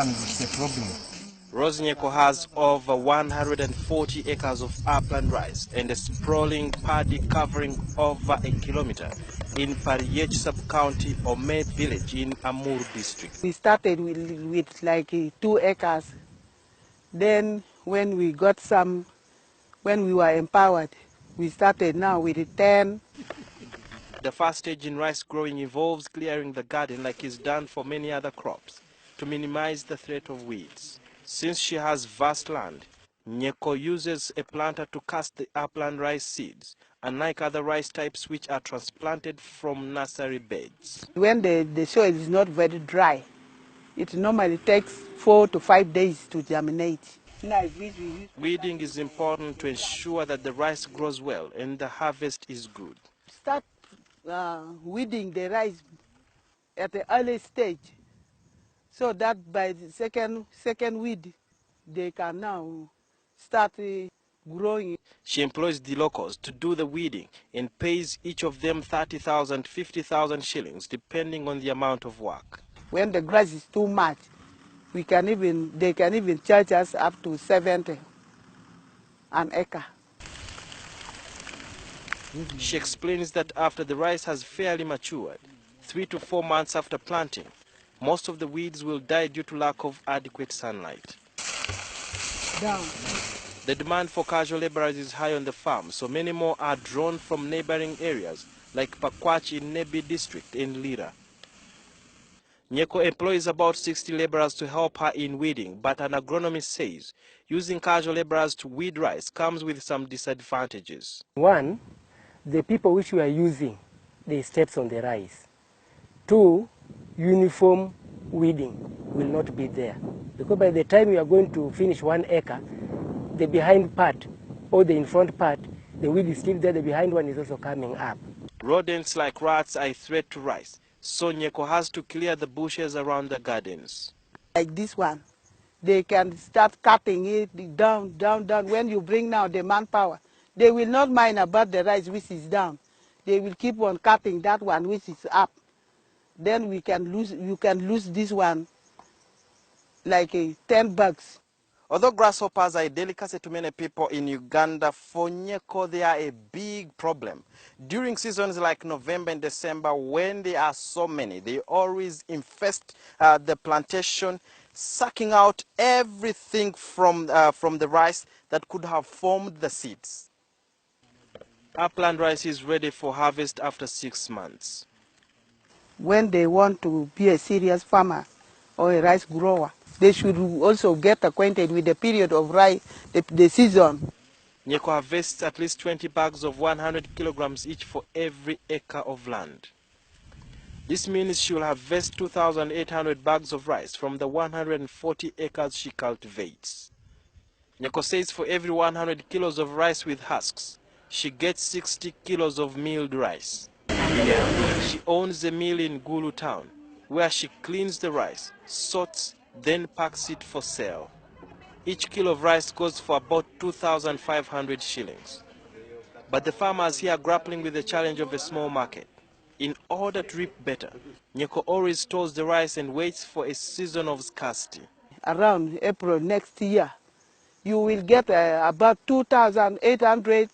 The problem. Nyeko has over 140 acres of upland rice and a sprawling paddy covering over a kilometer in Pariech sub-county Ome village in Amuru District. We started with like 2 acres. Then when we got some, when we were empowered, we started now with 10. The first stage in rice growing involves clearing the garden like is done for many other crops to minimize the threat of weeds. Since she has vast land, Nyeko uses a planter to cast the upland rice seeds, unlike other rice types which are transplanted from nursery beds. When the soil is not very dry, it normally takes 4 to 5 days to germinate. Weeding is important to ensure that the rice grows well and the harvest is good. Start weeding the rice at the early stage, so that by the second weed, they can now start growing. She employs the locals to do the weeding and pays each of them 30,000, 50,000 shillings, depending on the amount of work. When the grass is too much, they can even charge us up to 70 an acre. She explains that after the rice has fairly matured, 3 to 4 months after planting, most of the weeds will die due to lack of adequate sunlight. Down. The demand for casual laborers is high on the farm, so many more are drawn from neighboring areas like Pakwach in Nebi District in Lira. Nyeko employs about 60 laborers to help her in weeding, but an agronomist says using casual laborers to weed rice comes with some disadvantages. One, the people which we are using, they steps on the rice. Two, uniform weeding will not be there. Because by the time you are going to finish 1 acre, the behind part or the in front part, the weed is still there, the behind one is also coming up. Rodents like rats are a threat to rice, so Nyeko has to clear the bushes around the gardens. Like this one, they can start cutting it down. When you bring now the manpower, they will not mind about the rice which is down. They will keep on cutting that one which is up. Then you can lose this one like $10. Although grasshoppers are a delicacy to many people in Uganda, for Nyeko they are a big problem. During seasons like November and December, when there are so many, they always infest the plantation, sucking out everything from the rice that could have formed the seeds. Upland rice is ready for harvest after 6 months. When they want to be a serious farmer or a rice grower, they should also get acquainted with the period of rice, the season. Nyeko harvests at least 20 bags of 100 kilograms each for every acre of land. This means she will harvest 2,800 bags of rice from the 140 acres she cultivates. Nyeko says for every 100 kilos of rice with husks, she gets 60 kilos of milled rice. She owns a mill in Gulu town, where she cleans the rice, sorts, then packs it for sale. Each kilo of rice goes for about 2,500 shillings. But the farmers here are grappling with the challenge of a small market. In order to reap better, Nyeko always stores the rice and waits for a season of scarcity. Around April next year, you will get about 2,800.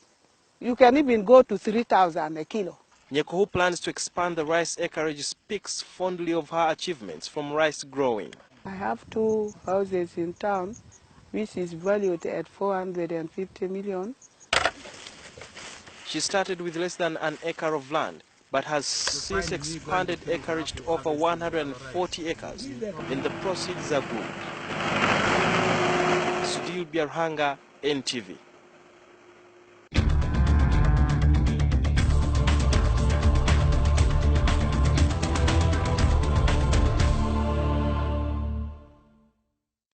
You can even go to 3,000 a kilo. Nyeko, who plans to expand the rice acreage, speaks fondly of her achievements from rice growing. I have 2 houses in town, which is valued at 450 million. She started with less than an acre of land, but has since expanded acreage to over 140 acres, and the proceeds are good. Sudil Biarhanga, NTV.